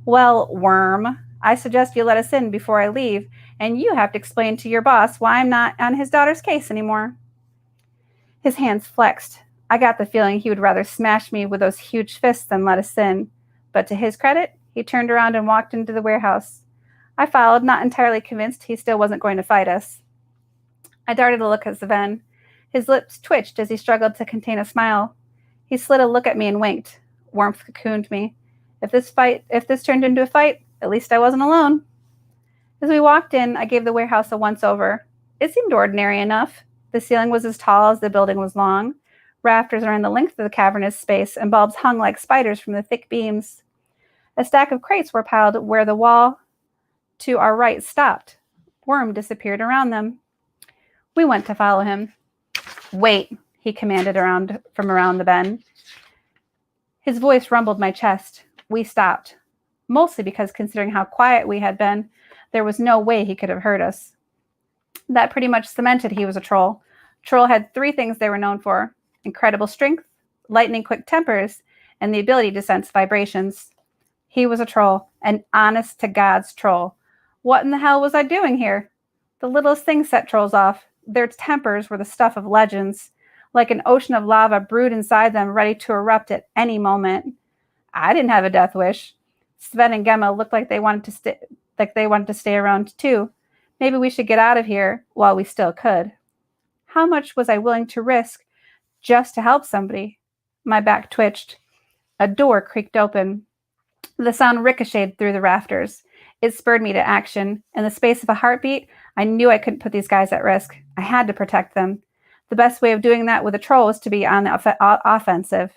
"Well, Worm, I suggest you let us in before I leave, and you have to explain to your boss why I'm not on his daughter's case anymore." His hands flexed. I got the feeling he would rather smash me with those huge fists than let us in. But to his credit, he turned around and walked into the warehouse. I followed, not entirely convinced he still wasn't going to fight us. I darted a look at Sven. His lips twitched as he struggled to contain a smile. He slid a look at me and winked. Warmth cocooned me. If this turned into a fight, at least I wasn't alone. As we walked in, I gave the warehouse a once-over. It seemed ordinary enough. The ceiling was as tall as the building was long. Rafters ran the length of the cavernous space, and bulbs hung like spiders from the thick beams. A stack of crates were piled where the wall to our right stopped. Worm disappeared around them. We went to follow him. "Wait," he commanded from around the bend. His voice rumbled my chest. We stopped, mostly because considering how quiet we had been, there was no way he could have heard us. That pretty much cemented he was a troll. Troll had 3 things they were known for: incredible strength, lightning-quick tempers, and the ability to sense vibrations. He was a troll, an honest-to-God's troll. What in the hell was I doing here? The littlest things set trolls off. Their tempers were the stuff of legends. Like an ocean of lava brewed inside them, ready to erupt at any moment. I didn't have a death wish. Sven and Gemma looked like they wanted to stay around too. Maybe we should get out of here while we still could. How much was I willing to risk just to help somebody? My back twitched. A door creaked open. The sound ricocheted through the rafters. It spurred me to action. In the space of a heartbeat, I knew I couldn't put these guys at risk. I had to protect them. The best way of doing that with a troll was to be on the offensive.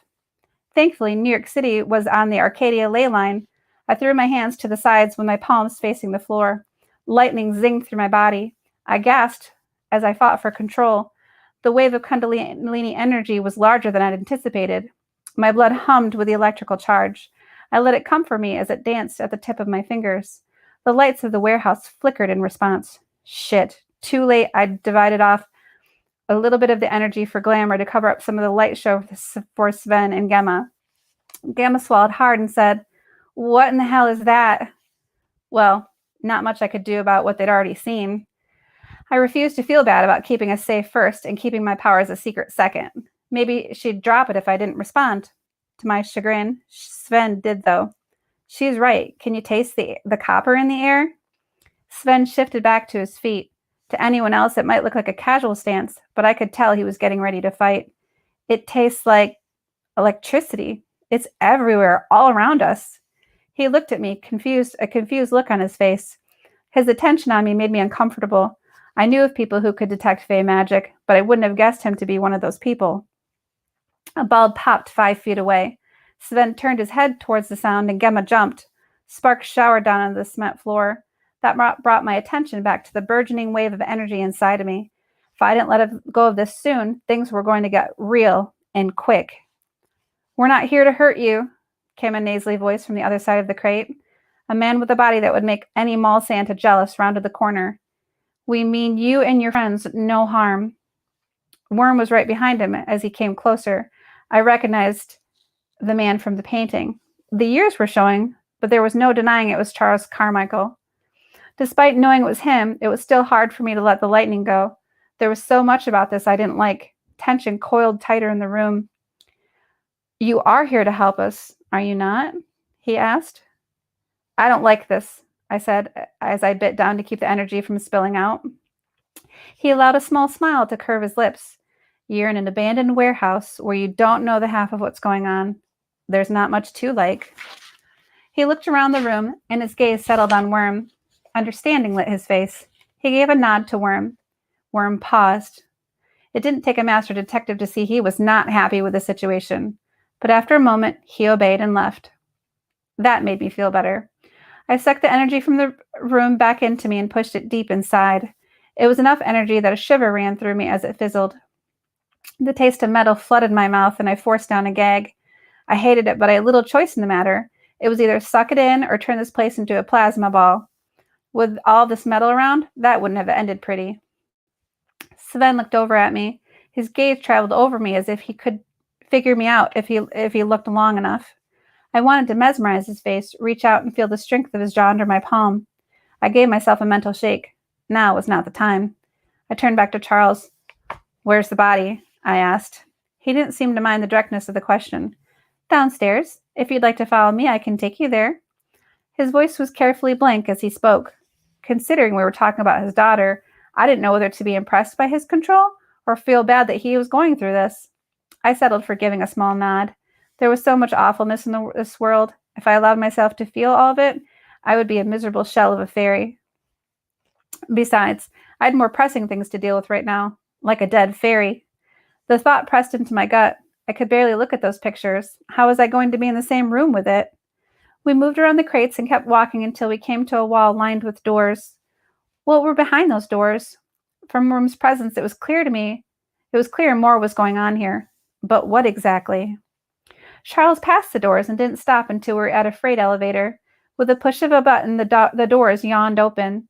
Thankfully, New York City was on the Arcadia ley line. I threw my hands to the sides with my palms facing the floor. Lightning zinged through my body. I gasped as I fought for control. The wave of Kundalini energy was larger than I'd anticipated. My blood hummed with the electrical charge. I let it come for me as it danced at the tip of my fingers. The lights of the warehouse flickered in response. Shit. Too late. I divided off a little bit of the energy for glamour to cover up some of the light show for Sven and Gemma. Gemma swallowed hard and said, "What in the hell is that?" Well, not much I could do about what they'd already seen. I refused to feel bad about keeping us safe first and keeping my powers a secret second. Maybe she'd drop it if I didn't respond. To my chagrin, Sven did, though. She's right. Can you taste the copper in the air? Sven shifted back to his feet. To anyone else, it might look like a casual stance, but I could tell he was getting ready to fight. It tastes like electricity. It's everywhere, all around us. He looked at me, a confused look on his face. His attention on me made me uncomfortable. I knew of people who could detect Fae magic, but I wouldn't have guessed him to be one of those people. A bulb popped 5 feet away. Sven turned his head towards the sound and Gemma jumped. Sparks showered down on the cement floor. That brought my attention back to the burgeoning wave of energy inside of me. If I didn't let go of this soon, things were going to get real and quick. "We're not here to hurt you," came a nasally voice from the other side of the crate. A man with a body that would make any mall Santa jealous rounded the corner. "We mean you and your friends no harm." Worm was right behind him as he came closer. I recognized the man from the painting. The years were showing, but there was no denying it was Charles Carmichael. Despite knowing it was him, it was still hard for me to let the lightning go. There was so much about this I didn't like. Tension coiled tighter in the room. "You are here to help us, are you not?" he asked. "I don't like this," I said, as I bit down to keep the energy from spilling out. He allowed a small smile to curve his lips. "You're in an abandoned warehouse where you don't know the half of what's going on. There's not much to like." He looked around the room, and his gaze settled on Worm. Understanding lit his face. He gave a nod to Worm. Worm paused. It didn't take a master detective to see he was not happy with the situation, but after a moment, he obeyed and left. That made me feel better. I sucked the energy from the room back into me and pushed it deep inside. It was enough energy that a shiver ran through me as it fizzled. The taste of metal flooded my mouth, and I forced down a gag. I hated it, but I had little choice in the matter. It was either suck it in or turn this place into a plasma ball. With all this metal around, that wouldn't have ended pretty. Sven looked over at me. His gaze traveled over me as if he could figure me out if he looked long enough. I wanted to mesmerize his face, reach out and feel the strength of his jaw under my palm. I gave myself a mental shake. Now was not the time. I turned back to Charles. "Where's the body?" I asked. He didn't seem to mind the directness of the question. "Downstairs. If you'd like to follow me, I can take you there." His voice was carefully blank as he spoke. Considering we were talking about his daughter, I didn't know whether to be impressed by his control or feel bad that he was going through this. I settled for giving a small nod. There was so much awfulness in this world. If I allowed myself to feel all of it, I would be a miserable shell of a fairy. Besides, I had more pressing things to deal with right now, like a dead fairy. The thought pressed into my gut. I could barely look at those pictures. How was I going to be in the same room with it? We moved around the crates and kept walking until we came to a wall lined with doors. What were behind those doors? From Worm's presence, it was clear more was going on here. But what exactly? Charles passed the doors and didn't stop until we were at a freight elevator. With a push of a button, the doors yawned open.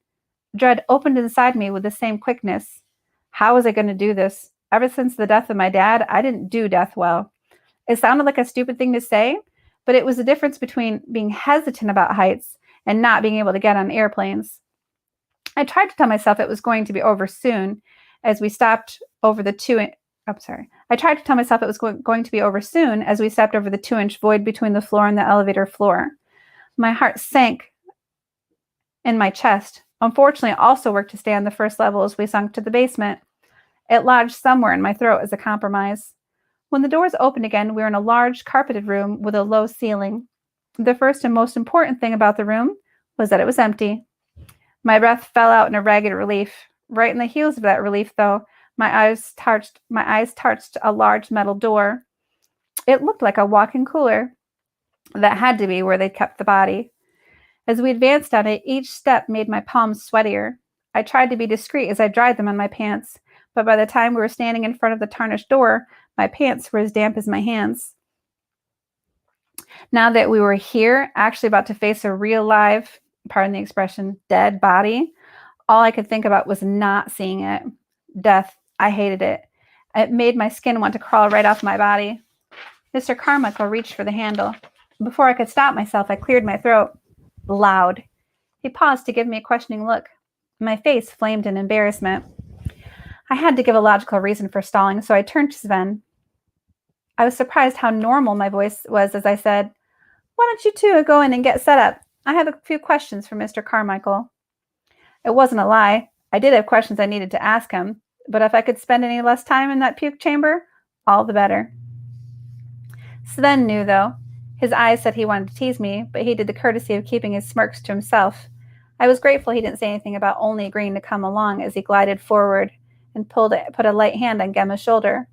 Dread opened inside me with the same quickness. How was I going to do this? Ever since the death of my dad, I didn't do death well. It sounded like a stupid thing to say, but it was the difference between being hesitant about heights and not being able to get on airplanes. I tried to tell myself it was going to be over soon as we stopped over the I tried to tell myself it was going to be over soon as we stepped over the 2-inch void between the floor and the elevator floor. My heart sank in my chest. Unfortunately, it also worked to stay on the first level as we sunk to the basement. It lodged somewhere in my throat as a compromise. When the doors opened again, we were in a large, carpeted room with a low ceiling. The first and most important thing about the room was that it was empty. My breath fell out in a ragged relief. Right in the heels of that relief, though, my eyes touched a large metal door. It looked like a walk-in cooler. That had to be where they kept the body. As we advanced on it, each step made my palms sweatier. I tried to be discreet as I dried them on my pants, but by the time we were standing in front of the tarnished door, my pants were as damp as my hands. Now that we were here, actually about to face a real live, pardon the expression, dead body, all I could think about was not seeing it. Death. I hated it. It made my skin want to crawl right off my body. Mr. Carmichael reached for the handle. Before I could stop myself, I cleared my throat. Loud. He paused to give me a questioning look. My face flamed in embarrassment. I had to give a logical reason for stalling, so I turned to Sven. I was surprised how normal my voice was as I said, "Why don't you two go in and get set up? I have a few questions for Mr. Carmichael." It wasn't a lie. I did have questions I needed to ask him, but if I could spend any less time in that puke chamber, all the better. Sven knew, though. His eyes said he wanted to tease me, but he did the courtesy of keeping his smirks to himself. I was grateful he didn't say anything about only agreeing to come along as he glided forward and put a light hand on Gemma's shoulder.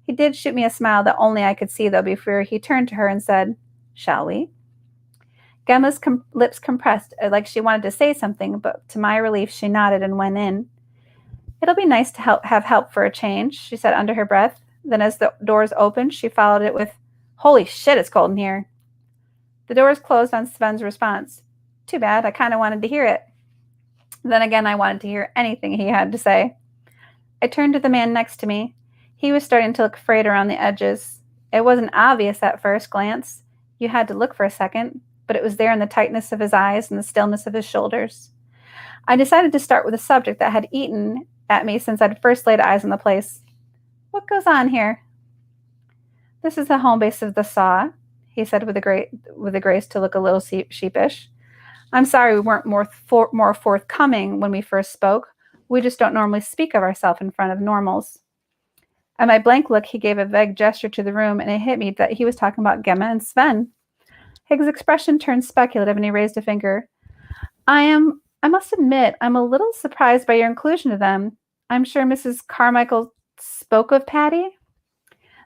He did shoot me a smile that only I could see, though, before he turned to her and said, "Shall we?" Gemma's lips compressed like she wanted to say something, but to my relief, she nodded and went in. "It'll be nice to have help for a change," she said under her breath. Then as the doors opened, she followed it with, "Holy shit, it's cold in here." The doors closed on Sven's response. Too bad, I kind of wanted to hear it. Then again, I wanted to hear anything he had to say. I turned to the man next to me. He was starting to look frayed around the edges. It wasn't obvious at first glance. You had to look for a second, but it was there in the tightness of his eyes and the stillness of his shoulders. I decided to start with a subject that had eaten at me since I'd first laid eyes on the place. What goes on here? This is the home base of the Saw, he said with a grace to look a little sheepish. I'm sorry we weren't more forthcoming when we first spoke. We just don't normally speak of ourselves in front of normals. At my blank look, he gave a vague gesture to the room, and it hit me that he was talking about Gemma and Sven. His expression turned speculative, and he raised a finger. I must admit, I'm a little surprised by your inclusion of them. I'm sure Mrs. Carmichael spoke of Patty.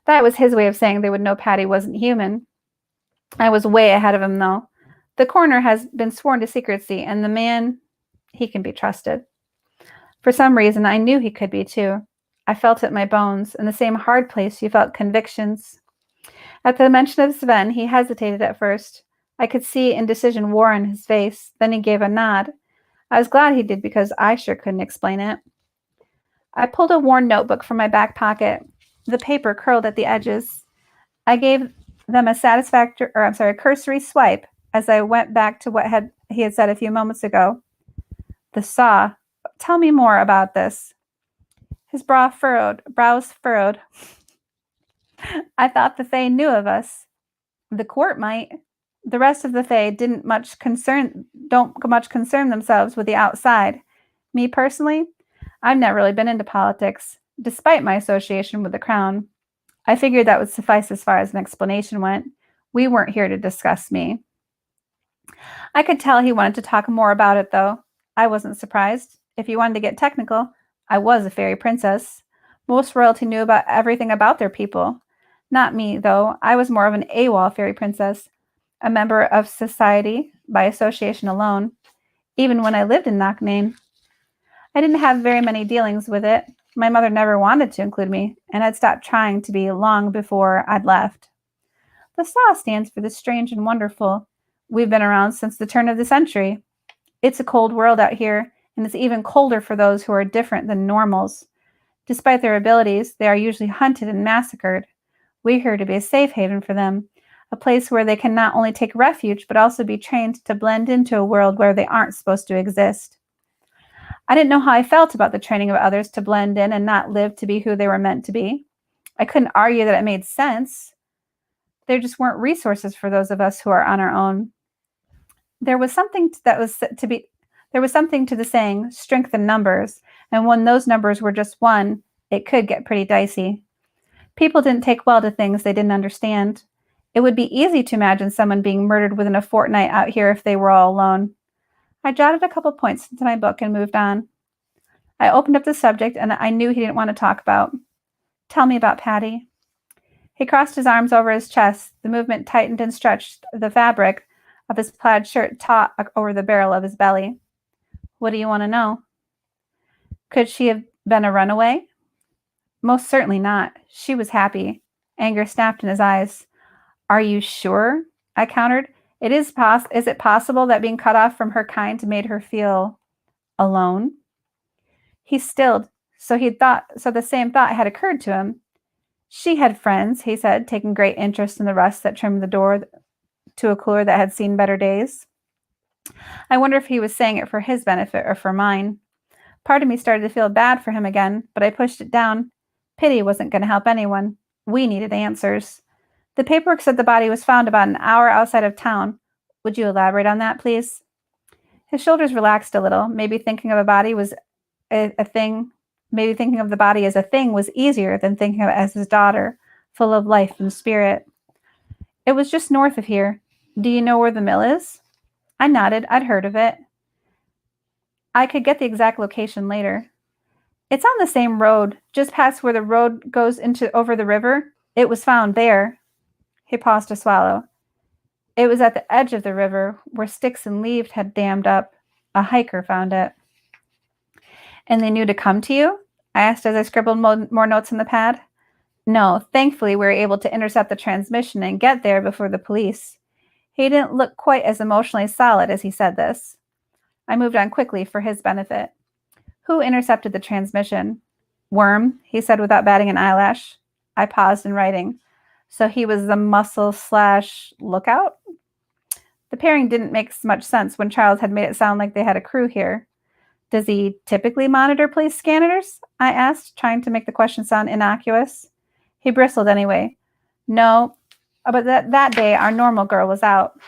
That was his way of saying they would know Patty wasn't human. I was way ahead of him, though. The coroner has been sworn to secrecy, and the man, he can be trusted. For some reason, I knew he could be, too. I felt it in my bones, in the same hard place you felt convictions. At the mention of Sven, he hesitated at first. I could see indecision war on his face. Then he gave a nod. I was glad he did because I sure couldn't explain it. I pulled a worn notebook from my back pocket. The paper curled at the edges. I gave them a cursory swipe as I went back to what he had said a few moments ago. The Saw. Tell me more about this. His brows furrowed. I thought the Fae knew of us. The court might. The rest of the Fae don't much concern themselves with the outside. Me personally, I've never really been into politics, despite my association with the Crown. I figured that would suffice as far as an explanation went. We weren't here to discuss me. I could tell he wanted to talk more about it, though. I wasn't surprised. If he wanted to get technical, I was a fairy princess. Most royalty knew about everything about their people. Not me, though. I was more of an AWOL fairy princess, a member of society by association alone, even when I lived in Knocknane. I didn't have very many dealings with it. My mother never wanted to include me, and I'd stopped trying to be long before I'd left. The SAW stands for the strange and wonderful. We've been around since the turn of the century. It's a cold world out here, and it's even colder for those who are different than normals. Despite their abilities, they are usually hunted and massacred. We're here to be a safe haven for them, a place where they can not only take refuge, but also be trained to blend into a world where they aren't supposed to exist. I didn't know how I felt about the training of others to blend in and not live to be who they were meant to be. I couldn't argue that it made sense. There just weren't resources for those of us who are on our own. There was something to the saying, strength in numbers, and when those numbers were just one, it could get pretty dicey. People didn't take well to things they didn't understand. It would be easy to imagine someone being murdered within a fortnight out here if they were all alone. I jotted a couple points into my book and moved on. I opened up the subject, and I knew he didn't want to talk about. Tell me about Patty. He crossed his arms over his chest. The movement tightened and stretched the fabric of his plaid shirt taut over the barrel of his belly. What do you want to know? Could she have been a runaway? Most certainly not. She was happy. Anger snapped in his eyes. Are you sure? I countered. Is it possible that being cut off from her kind made her feel alone? He stilled, so the same thought had occurred to him. She had friends, he said, taking great interest in the rust that trimmed the door to a cooler that had seen better days. I wonder if he was saying it for his benefit or for mine. Part of me started to feel bad for him again, but I pushed it down. Pity wasn't going to help anyone. We needed answers. The paperwork said the body was found about an hour outside of town. Would you elaborate on that, please? His shoulders relaxed a little. Maybe thinking of the body as a thing was easier than thinking of it as his daughter, full of life and spirit. It was just north of here. Do you know where the mill is? I nodded. I'd heard of it. I could get the exact location later. It's on the same road, just past where the road goes over the river. It was found there. He paused to swallow. It was at the edge of the river, where sticks and leaves had dammed up. A hiker found it. And they knew to come to you? I asked as I scribbled more notes in the pad. No, thankfully we were able to intercept the transmission and get there before the police. He didn't look quite as emotionally solid as he said this. I moved on quickly for his benefit. Who intercepted the transmission? Worm, he said without batting an eyelash. I paused in writing. So he was the muscle / lookout. The pairing didn't make much sense when Charles had made it sound like they had a crew here. Does he typically monitor police scanners? I asked, trying to make the question sound innocuous. He bristled anyway. No, but that day our normal girl was out,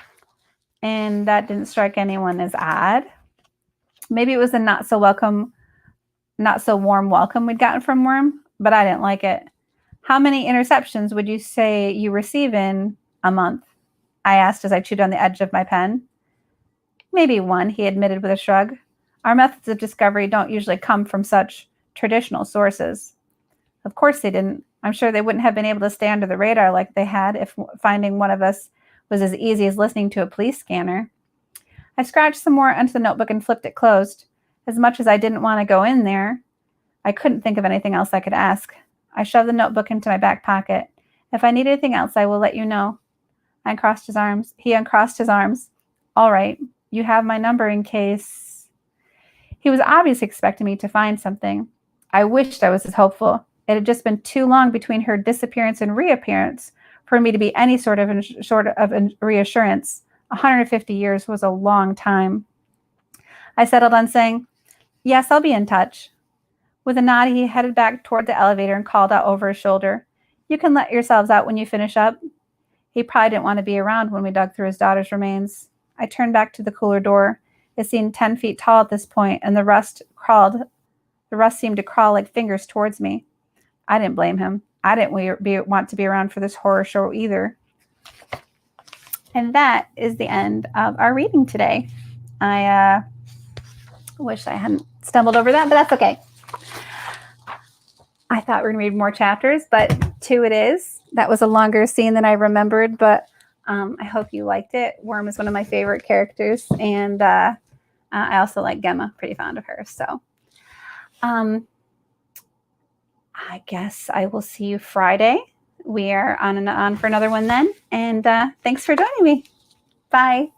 and that didn't strike anyone as odd. Maybe it was a not so warm welcome we'd gotten from Worm, but I didn't like it. How many interceptions would you say you receive in a month? I asked as I chewed on the edge of my pen. Maybe one, he admitted with a shrug. Our methods of discovery don't usually come from such traditional sources. Of course they didn't. I'm sure they wouldn't have been able to stay under the radar like they had if finding one of us was as easy as listening to a police scanner. I scratched some more onto the notebook and flipped it closed. As much as I didn't want to go in there, I couldn't think of anything else I could ask. I shoved the notebook into my back pocket. If I need anything else, I will let you know. I uncrossed his arms. He uncrossed his arms. All right, you have my number in case. He was obviously expecting me to find something. I wished I was as hopeful. It had just been too long between her disappearance and reappearance for me to be any sort of reassurance. 150 years was a long time. I settled on saying, yes, I'll be in touch. With a nod, he headed back toward the elevator and called out over his shoulder, you can let yourselves out when you finish up. He probably didn't want to be around when we dug through his daughter's remains. I turned back to the cooler door. It seemed 10 feet tall at this point, and the rust seemed to crawl like fingers towards me. I didn't blame him. I didn't want to be around for this horror show either. And that is the end of our reading today. I wish I hadn't stumbled over that, but that's okay. I thought we were going to read more chapters, but 2 it is. That was a longer scene than I remembered, but I hope you liked it. Worm is one of my favorite characters, and I also like Gemma, pretty fond of her. So I guess I will see you Friday. We are on for another one then, and thanks for joining me. Bye.